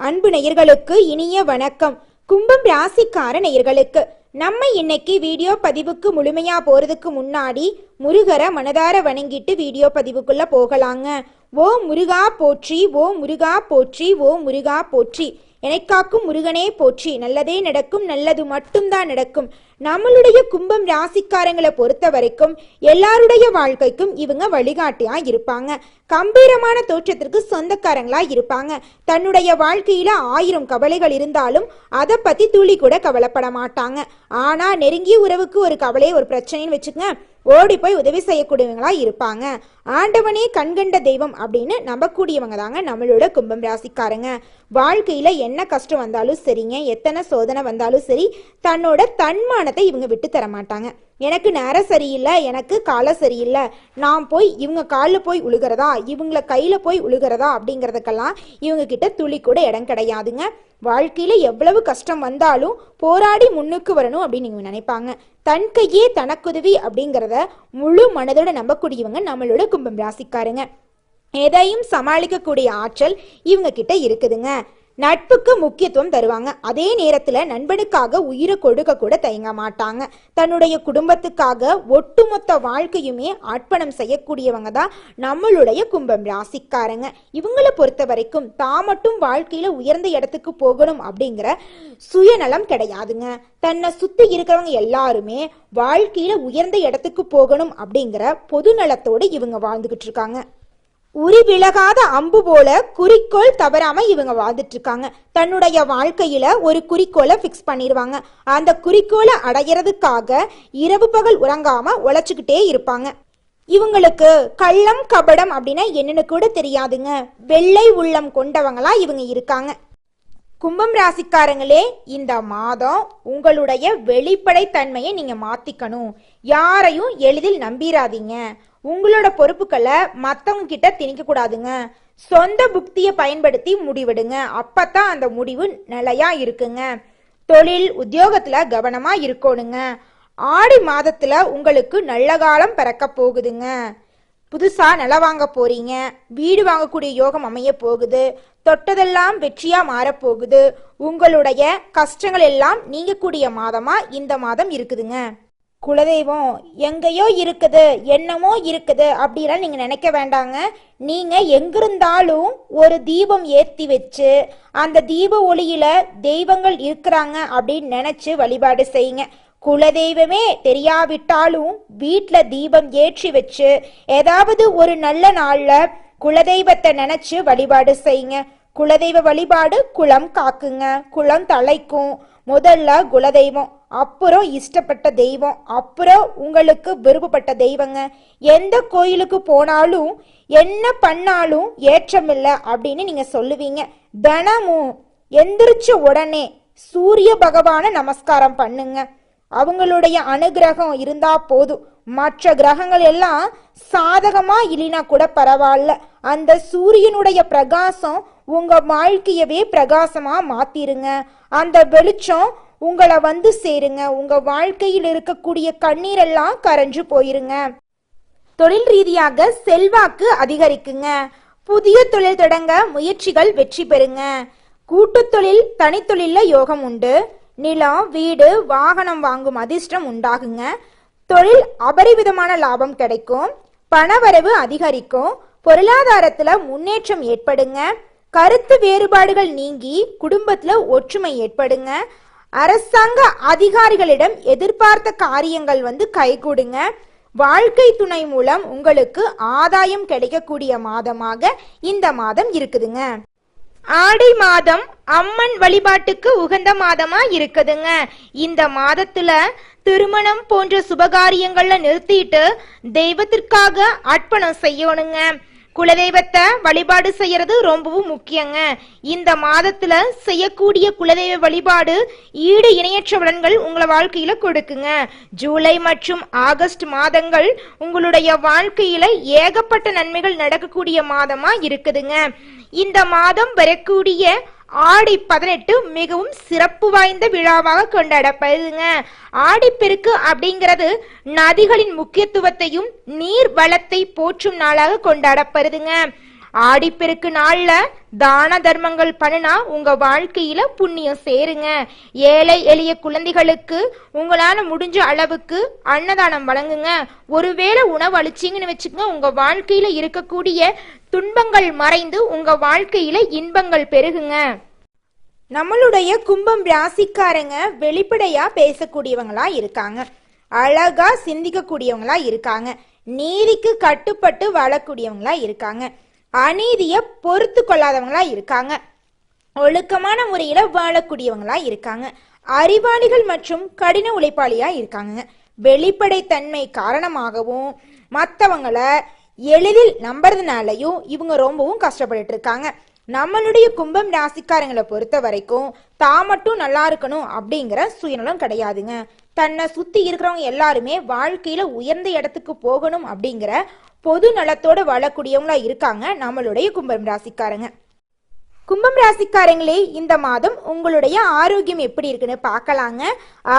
அன்பு நேயர்களுக்கு இனிய வணக்கம். கும்பம் ராசிக்கார நேயர்களுக்கு நம்ம இன்னைக்கு வீடியோ பதிவுக்கு முழுமையா போறதுக்கு முன்னாடி முருகரை மனதார வணங்கிட்டு வீடியோ பதிவுக்குள்ள போகலாங்க. ஓ முருகா போற்றி, ஓ முருகா போற்றி, ஓ முருகா போற்றி. எனக்காக்கும் முருகனே போற்றி. நல்லதே நடக்கும், நல்லது மட்டும்தான் நடக்கும். நம்மளுடைய கும்பம் ராசிக்காரங்களை பொறுத்த வரைக்கும் எல்லாருடைய வாழ்க்கைக்கும் இவங்க வழிகாட்டியா இருப்பாங்க. கம்பீரமான தோற்றத்திற்கு சொந்தக்காரங்களா இருப்பாங்க. தன்னுடைய வாழ்க்கையில 1000 கவலைகள் இருந்தாலும் அதை பத்தி துளி கூட கவலைப்பட மாட்டாங்க. ஆனா நெருங்கிய உறவுக்கு ஒரு கவலை, ஒரு பிரச்சனைன்னு வச்சுக்கங்க, ஓடி போய் உதவி செய்யக்கூடியவங்களா இருப்பாங்க. ஆண்டவனே கண்கண்ட தெய்வம் அப்படின்னு நம்பக்கூடியவங்க தாங்க நம்மளோட கும்பம் ராசிக்காரங்க. வாழ்க்கையில என்ன கஷ்டம் வந்தாலும் சரிங்க, எத்தனை சோதனை வந்தாலும் சரி, தன்னோட தன்மானத்தை இவங்க விட்டு தர மாட்டாங்க. எனக்கு நேரம் சரியில்லை, எனக்கு காலம் சரியில்லை, நான் போய் இவங்க காலில் போய் உழுகிறதா, இவங்கள கையில போய் உழுகிறதா அப்படிங்கிறதுக்கெல்லாம் இவங்க கிட்ட துளி கூட இடம் கிடையாதுங்க. வாழ்க்கையில எவ்வளவு கஷ்டம் வந்தாலும் போராடி முன்னுக்கு வரணும் அப்படின்னு இவங்க நினைப்பாங்க. தன் கையே தனக்குதவி அப்படிங்கிறத முழு மனதோட நம்பக்கூடியவங்க நம்மளோட கும்பம் ராசிக்காரங்க. எதையும் சமாளிக்கக்கூடிய ஆற்றல் இவங்க கிட்ட இருக்குதுங்க. நட்புக்கு முக்கியத்துவம் தருவாங்க. அதே நேரத்துல நண்பனுக்காக உயிரை கொடுக்க கூட தயங்க மாட்டாங்க. தன்னுடைய குடும்பத்துக்காக ஒட்டுமொத்த வாழ்க்கையுமே அர்ப்பணம் செய்யக்கூடியவங்க தான் நம்மளுடைய கும்பம் ராசிக்காரங்க. இவங்களை பொறுத்த வரைக்கும் தான் மட்டும் வாழ்க்கையில உயர்ந்த இடத்துக்கு போகணும் அப்படிங்கிற சுயநலம் கிடையாதுங்க. தன்னை சுத்தி இருக்கிறவங்க எல்லாருமே வாழ்க்கையில உயர்ந்த இடத்துக்கு போகணும் அப்படிங்கிற பொது நலத்தோடு இவங்க வாழ்ந்துகிட்டு இருக்காங்க. உரி விலகாத அம்பு போல குறிக்கோள் தவறாம இவங்க வாழ்ந்துட்டு இருக்காங்க. தன்னுடைய வாழ்க்கையில ஒரு குறிக்கோளை பிக்ஸ் பண்ணிடுவாங்க. அந்த குறிக்கோளை அடையிறதுக்காக இரவு பகல் உறங்காம உழைச்சுக்கிட்டே இருப்பாங்க. இவங்களுக்கு கள்ளம் கபடம் அப்படின்னா என்னன்னு கூட தெரியாதுங்க. வெள்ளை உள்ளம் கொண்டவங்களா இவங்க இருக்காங்க. கும்பம் ராசிக்காரங்களே, இந்த மாதம் உங்களுடைய வெளிப்படை தன்மையை நீங்க மாத்திக்கணும். யாரையும் எளிதில் நம்பிராதீங்க. உங்களோட பொறுப்புகளை மற்றவங்க கிட்ட திணிக்க கூடாதுங்க. சொந்த புக்தியை பயன்படுத்தி முடிவெடுங்க. அப்பதான் அந்த முடிவு நிலையா இருக்குங்க. தொழில் உத்தியோகத்துல கவனமா இருக்கணுங்க. ஆடி மாதத்துல உங்களுக்கு நல்ல காலம் பிறக்க போகுதுங்க. புதுசா நிலம் வாங்க போறீங்க, வீடு வாங்கக்கூடிய யோகம் அமைய போகுது. தொட்டதெல்லாம் வெற்றியா மாறப்போகுது. உங்களுடைய கஷ்டங்கள் எல்லாம் நீங்கக்கூடிய மாதமா இந்த மாதம் இருக்குதுங்க. குலதெய்வம் எங்கேயோ இருக்குது, என்னமோ இருக்குது அப்படிலாம் நீங்க நினைக்க வேண்டாங்க. நீங்க எங்கிருந்தாலும் ஒரு தீபம் ஏற்றி வச்சு அந்த தீப ஒளியில தெய்வங்கள் இருக்கிறாங்க அப்படின்னு நினைச்சு வழிபாடு செய்யுங்க. குலதெய்வமே தெரியாவிட்டாலும் வீட்டில் தீபம் ஏற்றி வச்சு ஏதாவது ஒரு நல்ல நாள்ல குலதெய்வத்தை நினைச்சு வழிபாடு செய்யுங்க. குலதெய்வ வழிபாடு குலம் காக்குங்க, குலம் தலைக்கும். முதல்ல குலதெய்வம், அப்புறம் இஷ்டப்பட்ட தெய்வம், அப்புறம் உங்களுக்கு விருப்பப்பட்ட தெய்வங்க. எந்த கோயிலுக்கு போனாலும் என்ன பண்ணாலும் ஏற்றமில்லை அப்படின்னு நீங்க சொல்லுவீங்க. தினமும் எந்திரிச்ச உடனே சூரிய பகவான நமஸ்காரம் பண்ணுங்க. அவங்களுடைய அனுகிரகம் இருந்தா போதும். மற்ற கிரகங்கள் எல்லாம் சாதகமா இல்லைனா கூட பரவாயில்ல, அந்த சூரியனுடைய பிரகாசம் உங்க வாழ்க்கையவே பிரகாசமா மாத்திருங்க. அந்த வெளிச்சம் உங்களை வந்து சேருங்க. உங்க வாழ்க்கையில் இருக்கக்கூடிய கண்ணீரெல்லாம் கரைஞ்சு போயிருங்க. தொழில் ரீதியாக செல்வாக்கு அதிகரிக்குங்க. புதிய தொழில் தொடங்க முயற்சிகள் வெற்றி பெறுங்க. கூட்டு தொழில் தனித்தொழில யோகம் உண்டு. நிலம், வீடு, வாகனம் வாங்கும் அதிர்ஷ்டம் உண்டாகுங்க. தொழில் அபரிவிதமான லாபம் கிடைக்கும். பணவரவு அதிகரிக்கும். பொருளாதாரத்துல முன்னேற்றம் ஏற்படுங்க. கருத்து வேறுபாடுகள் நீங்கி குடும்பத்துல ஒற்றுமை ஏற்படுங்க. அரசாங்க அதிகாரிகளிடம் எதிர்பார்த்த காரியங்கள் கைகூடுங்க. வாழ்க்கை துணை மூலம் உங்களுக்கு ஆதாயம் கிடைக்கக்கூடிய மாதமாக இந்த மாதம் இருக்குதுங்க. ஆடி மாதம் அம்மன் வழிபாட்டுக்கு உகந்த மாதமா இருக்குதுங்க. இந்த மாதத்துல திருமணம் போன்ற சுபகாரியங்கள்ல நிறுத்திட்டு தெய்வத்திற்காக அர்ப்பணம் செய்யணுங்க. குலதெய்வத்தை வழிபாடு செய்யறது ரொம்பவும் முக்கியங்க. இந்த மாதத்துல செய்யக்கூடிய குலதெய்வ வழிபாடு ஈடு இணையற்ற பலன்கள் உங்களை வாழ்க்கையில கொடுக்குங்க. ஜூலை மற்றும் ஆகஸ்ட் மாதங்கள் உங்களுடைய வாழ்க்கையில ஏகப்பட்ட நன்மைகள் நடக்கக்கூடிய மாதமா இருக்குதுங்க. இந்த மாதம் வரக்கூடிய ஆடி 18 மிகவும் சிறப்பு வாய்ந்த விழாவாக கொண்டாடப்படுதுங்க. ஆடிப்பெருக்கு அப்படிங்கிறது நதிகளின் முக்கியத்துவத்தையும் நீர் வளத்தை போற்றும் நாளாக கொண்டாடப்படுதுங்க. ஆடிப்பெருக்கு நாள்ல தான தர்மங்கள் பண்ணுனா உங்க வாழ்க்கையில புண்ணியம் சேருங்க. ஏழை எளிய குழந்தைகளுக்கு உங்களால முடிஞ்ச அளவுக்கு அன்னதானம் வழங்குங்க. ஒருவேளை உணவு அளிச்சிங்கன்னு வச்சுக்கோங்க, உங்க வாழ்க்கையில இருக்கக்கூடிய துன்பங்கள் மறைந்து உங்க வாழ்க்கையில இன்பங்கள் பெருகுங்க. நம்மளுடைய கும்பம் ராசிக்காரங்க வெளிப்படையா பேசக்கூடியவங்களா இருக்காங்க, அழகா சிந்திக்கக்கூடியவங்களா இருக்காங்க, நீதிக்கு கட்டுப்பட்டு வாழக்கூடியவங்களா இருக்காங்க, அநீதிய பொறுத்து கொள்ளாதவங்களா இருக்காங்க, ஒழுக்கமான முறையில வாழக்கூடியவங்களா இருக்காங்க, அறிவாளிகள் மற்றும் கடின உழைப்பாளியா இருக்காங்க. வெளிப்படைத்தன்மை காரணமாகவும் மற்றவங்களை எளிதில் நம்புறதுனாலையும் இவங்க ரொம்பவும் கஷ்டப்பட்டு இருக்காங்க. நம்மளுடைய கும்பம் ராசிக்காரங்களை பொறுத்த வரைக்கும் தான் மட்டும் நல்லா இருக்கணும் அப்படிங்கிற சுயநலம் கிடையாதுங்க. தன்னை சுத்தி இருக்கிறவங்க எல்லாருமே வாழ்க்கையில உயர்ந்த இடத்துக்கு போகணும் அப்படிங்கிற பொது நலத்தோட வாழக்கூடியவங்களா இருக்காங்க நம்மளுடைய கும்பம் ராசிக்காரங்க. கும்பம் ராசிக்காரங்களே, இந்த மாதம் உங்களுடைய ஆரோக்கியம் எப்படி இருக்குன்னு பார்க்கலாங்க.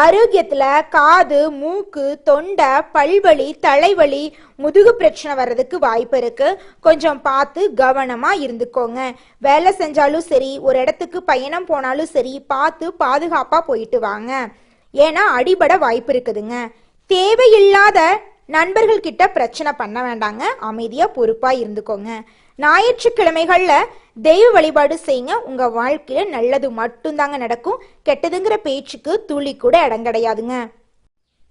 ஆரோக்கியத்துல காது, மூக்கு, தொண்டை, பல்வலி, தலைவலி, முதுகு பிரச்சனை வர்றதுக்கு வாய்ப்பு இருக்கு. கொஞ்சம் பார்த்து கவனமா இருந்துக்கோங்க. வேலை செஞ்சாலும் சரி, ஒரு இடத்துக்கு பயணம் போனாலும் சரி, பார்த்து பாதுகாப்பா போயிட்டு வாங்க. ஏன்னா அடிபட வாய்ப்பு இருக்குதுங்க. தேவையில்லாத நண்பர்கள் கிட்ட பிரச்சனை பண்ண வேண்டாங்க. அமைதியா பொறுப்பா இருந்துக்கோங்க. ஞாயிற்றுக்கிழமைகள்ல தெய்வ வழிபாடு செய்யுங்க. உங்க வாழ்க்கையில நல்லது மட்டும்தாங்க நடக்கும். கெட்டதுங்கிற பேச்சுக்கு துளி கூட இடம் கிடையாதுங்க.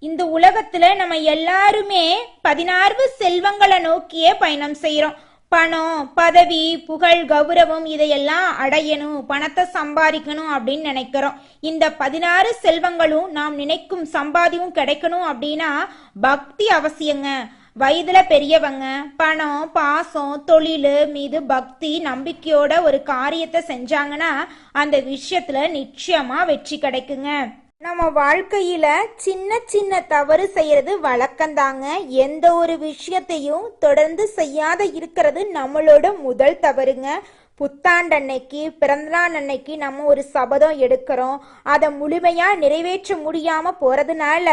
இந்த உலகத்துல நம்ம எல்லாருமே 16 செல்வங்களை நோக்கியே பயணம் செய்யறோம். பணம், பதவி, புகழ், கௌரவம் இதையெல்லாம் அடையணும், பணத்தை சம்பாதிக்கணும் அப்படின்னு நினைக்கிறோம். இந்த 16 செல்வங்களும் நாம் நினைக்கும் சம்பாதியும் கிடைக்கணும் அப்படின்னா பக்தி அவசியங்க. வயதுல பெரியவங்க பணம், பாசம், தொழில் மீது பக்தி நம்பிக்கையோட ஒரு காரியத்தை செஞ்சாங்கன்னா அந்த விஷயத்துல நிச்சயமா வெற்றி கிடைக்குங்க. நம்ம வாழ்க்கையில சின்ன சின்ன தவறு செய்யறது வழக்கம்தாங்க. எந்த ஒரு விஷயத்தையும் தொடர்ந்து செய்யாத இருக்கிறது நம்மளோட முதல் தவறுங்க. புத்தாண்டு அன்னைக்கு, பிறந்தநாள் அன்னைக்கு நம்ம ஒரு சபதம் எடுக்கிறோம், அதை முழுமையா நிறைவேற்ற முடியாம போறதுனால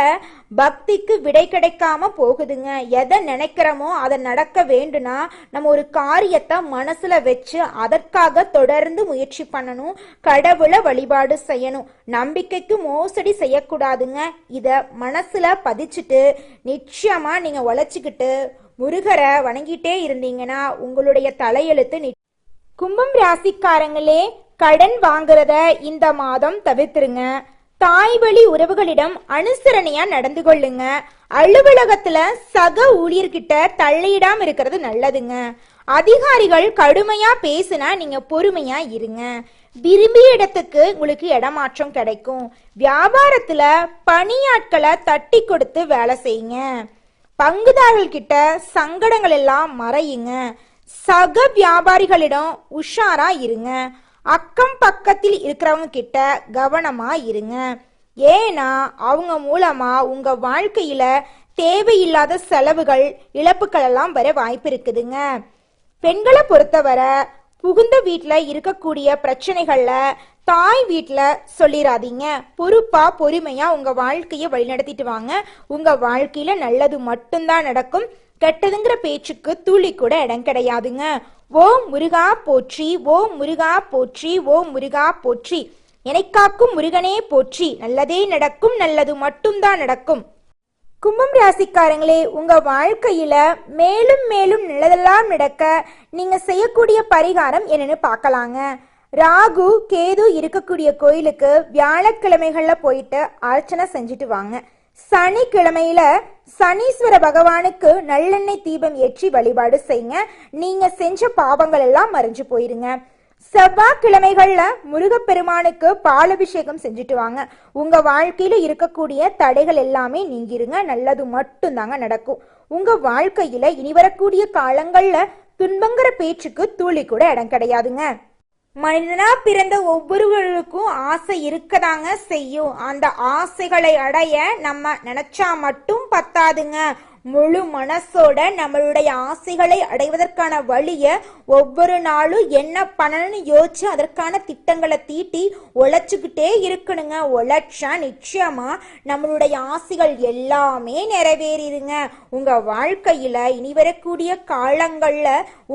பக்திக்கு விடை கிடைக்காம போகுதுங்க. எதை நினைக்கிறோமோ அதை நடக்க வேண்டும்னா நம்ம ஒரு காரியத்தை மனசுல வச்சு அதற்காக தொடர்ந்து முயற்சி பண்ணணும். கடவுளை வழிபாடு செய்யணும். நம்பிக்கைக்கு மோசடி செய்யக்கூடாதுங்க. இத மனசுல பதிச்சுட்டு நிச்சயமா நீங்க உழைச்சிக்கிட்டு முருகரை வணங்கிட்டே இருந்தீங்கன்னா உங்களுடைய தலையெழுத்து. கும்பம் ராசிக்காரங்களே, கடன் வாங்குறத இந்த மாதம் தவிர்த்துருங்க. தாய் வழி உறவுகளிடம் அனுசரணையா நடந்து கொள்ளுங்க. அலுவலகத்துல சக ஊழியர்கிட்ட தள்ளியிடாம இருக்கிறது நல்லதுங்க. அதிகாரிகள் கடுமையா பேசுனா நீங்க பொறுமையா இருங்க. விரும்பிய இடத்துக்கு உங்களுக்கு இடமாற்றம் கிடைக்கும். வியாபாரத்துல பணியாட்களை தட்டி கொடுத்து வேலை செய்யுங்க. பங்குதாரர்கள் கிட்ட சங்கடங்கள் எல்லாம் மறையுங்க. சக வியாபாரிகளிடம் உஷாரா இருங்க. அக்கம் பக்கத்தில் இருக்கிறவங்க கிட்ட கவனமா இருங்க. ஏன்னா அவங்க மூலமா உங்க வாழ்க்கையில தேவையில்லாத செலவுகள், இழப்புகள் எல்லாம் வர வாய்ப்பு இருக்குதுங்க. பெண்களை பொறுத்தவரை புகுந்த வீட்டுல இருக்கக்கூடிய பிரச்சனைகள்ல தாய் வீட்டுல சொல்லிடாதீங்க. பொறுப்பா பொறுமையா உங்க வாழ்க்கைய வழிநடத்திட்டு வாங்க. உங்க வாழ்க்கையில நல்லது மட்டும்தான் நடக்கும். கெட்டதுங்கிற பேச்சுக்கு துளி கூட இடம் கிடையாதுங்க. ஓம் முருகா போற்றி, ஓம் முருகா போற்றி, ஓம் முருகா போற்றி. எனக்காக்கும் முருகனே போற்றி. நல்லதே நடக்கும், நல்லது மட்டும்தான் நடக்கும். கும்பம் ராசிக்காரங்களே, உங்க வாழ்க்கையில மேலும் மேலும் நல்லதெல்லாம் நடக்க நீங்க செய்யக்கூடிய பரிகாரம் என்னன்னு பார்க்கலாங்க. ராகு கேது இருக்கக்கூடிய கோயிலுக்கு வியாழக்கிழமைகள்ல போயிட்டு அர்ச்சனை செஞ்சுட்டு வாங்க. சனிக்கிழமையில சனீஸ்வர பகவானுக்கு நல்லெண்ணெய் தீபம் ஏற்றி வழிபாடு செய்யுங்க. நீங்க செஞ்ச பாவங்கள் எல்லாம் மறைஞ்சு போயிருங்க. செவ்வாய்க்கிழமைகள்ல முருகப்பெருமானுக்கு பாலபிஷேகம் செஞ்சுட்டு வாங்க. உங்க வாழ்க்கையில இருக்கக்கூடிய தடைகள் எல்லாமே நீங்கிருங்க. நல்லது மட்டும்தாங்க நடக்கும். உங்க வாழ்க்கையில இனி வரக்கூடிய காலங்கள்ல துன்பங்கிற பேச்சுக்கு துளி கூட இடம் கிடையாதுங்க. மனிதனா பிறந்த ஒவ்வொருவருக்கும் ஆசை இருக்கதாங்க செய்யும். அந்த ஆசைகளை அடைய நம்ம நினைச்சா மட்டும் பத்தாதுங்க. முழு மனசோட நம்மளுடைய ஆசைகளை அடைவதற்கான வழிய ஒவ்வொரு நாளும் என்ன பண்ணணும்னு யோசிச்சு அதற்கான திட்டங்களை தீட்டி உழைச்சுக்கிட்டே இருக்கணுங்க. உழைச்சா நிச்சயமா நம்மளுடைய ஆசைகள் எல்லாமே நிறைவேறிடுங்க. உங்க வாழ்க்கையில இனி வரக்கூடிய காலங்கள்ல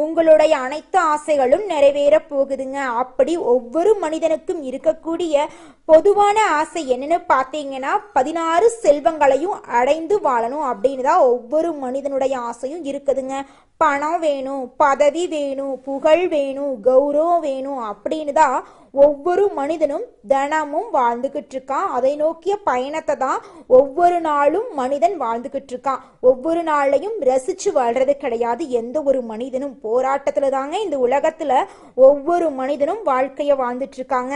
உங்களுடைய அனைத்து ஆசைகளும் நிறைவேற போகுதுங்க. அப்படி ஒவ்வொரு மனிதனுக்கும் இருக்கக்கூடிய பொதுவான ஆசை என்னன்னு பார்த்தீங்கன்னா 16 செல்வங்களையும் அடைந்து வாழணும் அப்படின்னு தான் ஒவ்வொரு மனிதனுடைய ஆசையும் இருக்குதுங்க. பணம் வேணும், பதவி வேணும், புகழ் வேணும், கௌரவம் வேணும் அப்படின்னு தான் ஒவ்வொரு மனிதனும் தினமும் வாழ்ந்துகிட்டு இருக்கான். அதை நோக்கிய பயணத்தை தான் ஒவ்வொரு நாளும் மனிதன் வாழ்ந்துகிட்டு இருக்கான். ஒவ்வொரு நாளையும் ரசிச்சு வாழ்றது கிடையாது எந்த ஒரு மனிதனும். போராட்டத்துல தாங்க இந்த உலகத்துல ஒவ்வொரு மனிதனும் வாழ்க்கைய வாழ்ந்துட்டு இருக்காங்க.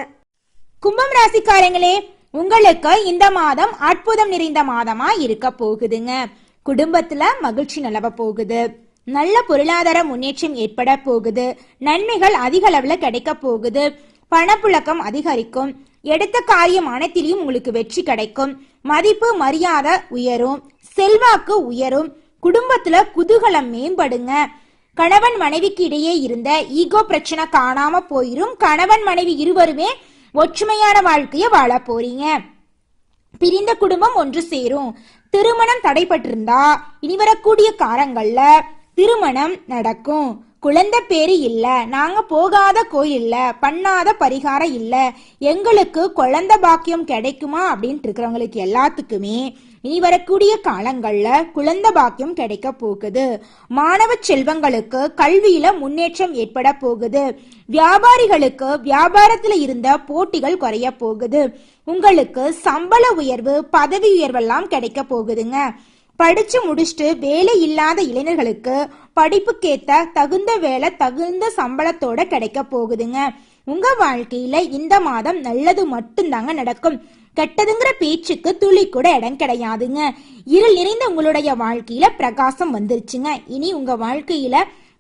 கும்பம் ராசிக்காரங்களே, உங்களுக்கு இந்த மாதம் அற்புதம் நிறைந்த மாதமா இருக்க போகுதுங்க. குடும்பத்துல மகிழ்ச்சி நிலவ போகுது, நல்ல பொருளாதார முன்னேற்றம் ஏற்பட போகுது, நன்மைகள் அதிக அளவுல கிடைக்க போகுது, பணப்புழக்கம் அதிகரிக்கும், எடுத்த காரியம் அனைத்திலையும் உங்களுக்கு வெற்றி கிடைக்கும், மதிப்பு மரியாதை உயரும், செல்வாக்கு உயரும், குடும்பத்துல குதூகலம் மேம்படுங்க. கணவன் மனைவிக்கு இடையே இருந்த ஈகோ பிரச்சனை காணாம போயிரும். கணவன் மனைவி இருவருமே ஒற்றுமையான வாழ்க்கைய வாழ போறீங்க. பிரிந்த குடும்பம் ஒன்று சேரும். திருமணம் தடைபட்டிருந்தா இனி வரக்கூடிய காலங்கள்ல திருமணம் நடக்கும். குழந்தை பேரு இல்ல, நாங்க போகாத கோயில் இல்ல, பண்ணாத பரிகாரம் இல்ல, எங்களுக்கு குழந்தை பாக்கியம் கிடைக்குமா அப்படின்ட்டு இருக்கிறவங்களுக்கு எல்லாத்துக்குமே இனி வரக்கூடிய காலங்கள்ல குழந்தை பாக்கியம் கிடைக்க போகுது. மாணவ செல்வங்களுக்கு கல்வியில முன்னேற்றம் ஏற்பட போகுது. வியாபாரிகளுக்கு வியாபாரத்துல இருந்த போட்டிகள் குறைய போகுது. உங்களுக்கு சம்பள உயர்வு, பதவி உயர்வெல்லாம் கிடைக்க போகுதுங்க. படிச்சு முடிச்சுட்டு வேலை இல்லாத இளைஞர்களுக்கு படிப்புக்கேத்த தகுந்த வேலை தகுந்த சம்பளத்தோட கிடைக்க போகுதுங்க. உங்க வாழ்க்கையில இந்த மாதம் நல்லது மட்டும்தாங்க நடக்கும். கெட்டதுங்கிற பேச்சுக்கு துளி கூட இடம் கிடையாதுங்க. இருள் நிறைந்த உங்களுடைய வாழ்க்கையில பிரகாசம் வந்துருச்சுங்க. இனி உங்க வாழ்க்கையில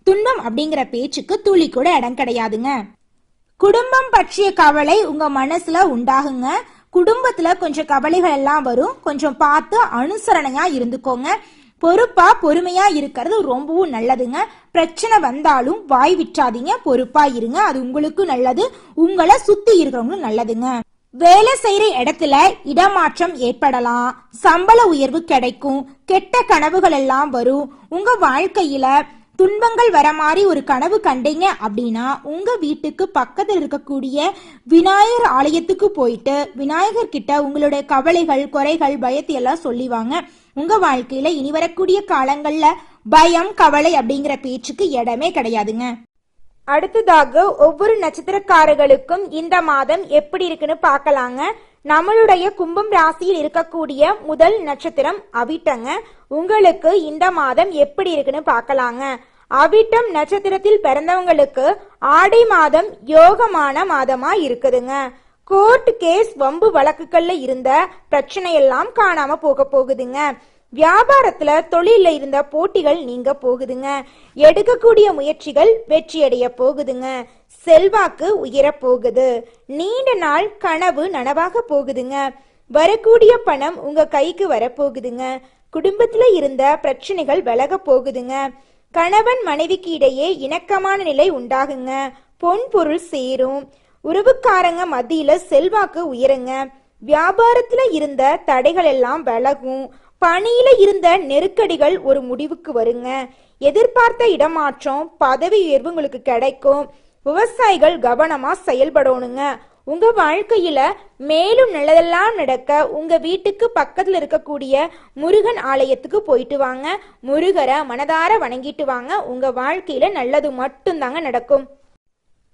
துன்பம் அப்படிங்கிற பேச்சுக்கு துளி கூட இடம் கிடையாதுங்க. குடும்பம் பற்றிய கவலை உங்க மனசுல உண்டாகுங்க. குடும்பத்துல கொஞ்சம் கவலைகள் எல்லாம் வரும். கொஞ்சம் பார்த்து அனுசரணையா இருந்துக்கோங்க. பொறுப்பா பொறுமையா இருக்கிறது ரொம்பவும் நல்லதுங்க. பிரச்சனை வந்தாலும் வாய் விட்டாதீங்க, பொறுப்பா இருங்க. அது உங்களுக்கு நல்லது, உங்களை சுத்தி இருக்கிறவங்களும் நல்லதுங்க. வேலை செய்யற இடத்துல இடமாற்றம் ஏற்படலாம், சம்பள உயர்வு கிடைக்கும், கெட்ட கனவுகள் எல்லாம் வரும். உங்க வாழ்க்கையில துன்பங்கள் வர மாதிரி ஒரு கனவு கண்டீங்க அப்படின்னா உங்க வீட்டுக்கு பக்கத்தில் இருக்கக்கூடிய விநாயகர் ஆலயத்துக்கு போயிட்டு விநாயகர் கிட்ட உங்களுடைய கவலைகள், குறைகள், பயத்தை எல்லாம் சொல்லிவாங்க. உங்க வாழ்க்கையில இனி வரக்கூடிய காலங்கள்ல பயம், கவலை அப்படிங்கிற பேச்சுக்கு இடமே கிடையாதுங்க. அடுத்ததாக ஒவ்வொரு நட்சத்திரக்காரர்களுக்கும் இந்த மாதம் எப்படி இருக்குன்னு பார்க்கலாங்க. நம்மளுடைய கும்பம் ராசியில் இருக்கக்கூடிய முதல் நட்சத்திரம் அவிட்டங்க. உங்களுக்கு இந்த மாதம் எப்படி இருக்குன்னு பார்க்கலாங்க. அவிட்டம் நட்சத்திரத்தில் பிறந்தவங்களுக்கு ஆடி மாதம் யோகமான மாதமா இருக்குதுங்க. கோர்ட் கேஸ், வம்பு வழக்குகள்ல இருந்த பிரச்சனையெல்லாம் காணாம போக போகுதுங்க. வியாபாரத்துல தொழில இருந்த போட்டிகள் நீங்க போகுதுங்க. எடுக்கக்கூடிய முயற்சிகள் வெற்றியடைய போகுதுங்க. செல்வாக்கு உயர போகுது. நீண்ட நாள் கனவு நனவாக போகுதுங்க. வரக்கூடிய பணம் உங்க கைக்கு வரப்போகுதுங்க. குடும்பத்துல இருந்த பிரச்சனைகள் விலக போகுதுங்க. கணவன் மனைவிக்கு இடையே இணக்கமான நிலை உண்டாகுங்க. பொன் பொருள் சேரும். உறவுக்காரங்க மத்தியில செல்வாக்கு உயருங்க. வியாபாரத்துல இருந்த தடைகள் எல்லாம் விலகும். பணியில இருந்த நெருக்கடிகள் ஒரு முடிவுக்கு வருங்க. எதிர்பார்த்த இடமாற்றம், பதவி உயர்வு உங்களுக்கு கிடைக்கும். விவசாயிகள் கவனமா செயல்படணுங்க. உங்க வாழ்க்கையில மேலும் நல்லதெல்லாம் நடக்க உங்க வீட்டுக்கு பக்கத்துல இருக்கக்கூடிய முருகன் ஆலயத்துக்கு போயிட்டு வாங்க. முருகரை மனதார வணங்கிட்டு வாங்க. உங்க வாழ்க்கையில நல்லது மட்டும்தாங்க நடக்கும்.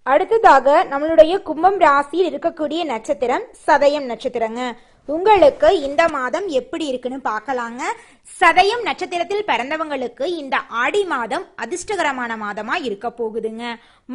அடுத்ததாக நம்மளுடைய கும்பம் ராசியில் இருக்கக்கூடிய நட்சத்திரம் சதயம் நட்சத்திரங்க. உங்களுக்கு இந்த மாதம் எப்படி இருக்குன்னு பார்க்கலாங்க. சதயம் நட்சத்திரத்தில் பிறந்தவங்களுக்கு இந்த ஆடி மாதம் அதிர்ஷ்டகரமான மாதமா இருக்க போகுதுங்க.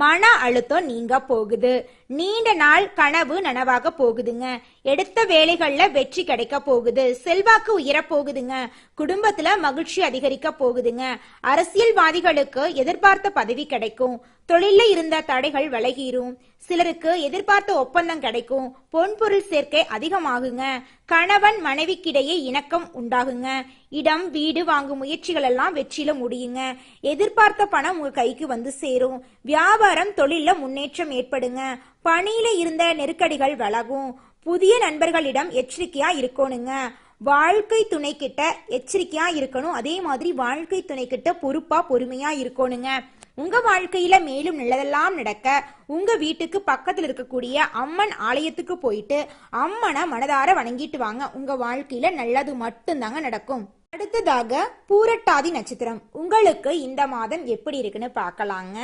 மன அழுத்தம் நீங்க போகுது. நீண்ட நாள் கனவு நனவாக போகுதுங்க. எடுத்த வேலைகள்ல வெற்றி கிடைக்க போகுது. செல்வாக்கு உயர போகுதுங்க. குடும்பத்துல மகிழ்ச்சி அதிகரிக்க போகுதுங்க. அரசியல்வாதிகளுக்கு எதிர்பார்த்த பதவி கிடைக்கும். தொழில இருந்த தடைகள் விலகிரும். சிலருக்கு எதிர்பார்த்த ஒப்பந்தம் கிடைக்கும். பொன்பொருள் சேர்க்கை அதிகமாகுங்க. கணவன் மனைவிக்கிடையே இணக்கம் உண்டாகுங்க. இடம் வீடு வாங்கும் முயற்சிகள் எல்லாம் வெற்றியில முடியுங்க. எதிர்பார்த்த பணம் உங்க கைக்கு வந்து சேரும். வியாபாரம் தொழில முன்னேற்றம் ஏற்படுங்க. பணியில இருந்த நெருக்கடிகள் விலகும். புதிய நண்பர்களிடம் எச்சரிக்கையா இருக்கணுங்க. வாழ்க்கை துணை கிட்ட எச்சரிக்கையா இருக்கணும். அதே மாதிரி வாழ்க்கை துணை கிட்ட பொறுப்பா பொறுமையா இருக்கணுங்க. உங்க வாழ்க்கையில மேலும் நல்லதெல்லாம் நடக்க உங்க வீட்டுக்கு பக்கத்துல இருக்கக்கூடிய அம்மன் ஆலயத்துக்கு போயிட்டு அம்மனை மனதார வணங்கிட்டு வாங்க. உங்க வாழ்க்கையில நல்லது மட்டும்தாங்க நடக்கும். அடுத்ததாக பூரட்டாதி நட்சத்திரம். உங்களுக்கு இந்த மாதம் எப்படி இருக்குன்னு பார்க்கலாங்க.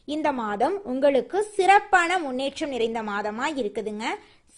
இந்த மாதம் உங்களுக்கு சிறப்பான முன்னேற்றம் நிறைந்த மாதமா இருக்குதுங்க.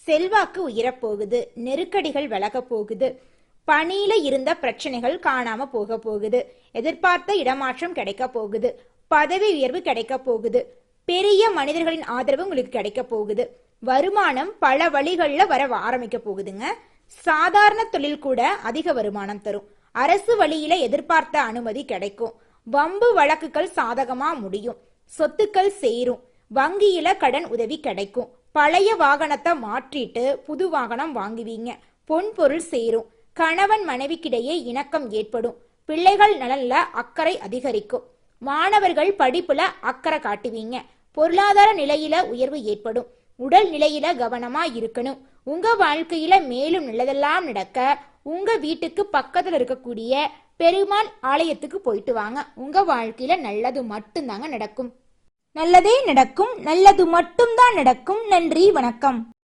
செல்வாக்கு உயரப்போகுது. நெருக்கடிகள் விலக போகுது. பணியில இருந்த பிரச்சனைகள் காணாம போக போகுது. எதிர்பார்த்த இடமாற்றம் கிடைக்க போகுது. பதவி உயர்வு கிடைக்க போகுது. பெரிய மனிதர்களின் ஆதரவு உங்களுக்கு கிடைக்க போகுது. வருமானம் பல வழிகள்ல வர ஆரம்பிக்க போகுதுங்க. சாதாரண தொழில் கூட அதிக வருமானம் தரும். அரசு வழியில எதிர்பார்த்த அனுமதி கிடைக்கும். வம்பு வழக்குகள் சாதகமா முடியும். சொத்துக்கள் சேரும். வங்கியில கடன் உதவி கிடைக்கும். பழைய வாகனத்தை மாற்றிட்டு புது வாகனம் வாங்குவீங்க. பொன்பொருள் சேரும். கணவன் மனைவிக்கிடையே இணக்கம் ஏற்படும். பிள்ளைகள் நலன்ல அக்கறை அதிகரிக்கும். மாணவர்கள் படிப்புல அக்கறை காட்டுவீங்க. பொருளாதார நிலையில உயர்வு ஏற்படும். உடல் நிலையில கவனமா இருக்கணும். உங்க வாழ்க்கையில மேலும் நல்லதெல்லாம் நடக்க உங்க வீட்டுக்கு பக்கத்துல இருக்கக்கூடிய பெருமாள் ஆலயத்துக்கு போயிட்டு வாங்க. உங்க வாழ்க்கையில நல்லது மட்டும்தாங்க நடக்கும். நல்லதே நடக்கும். நல்லது மட்டும்தான் நடக்கும். நன்றி, வணக்கம்.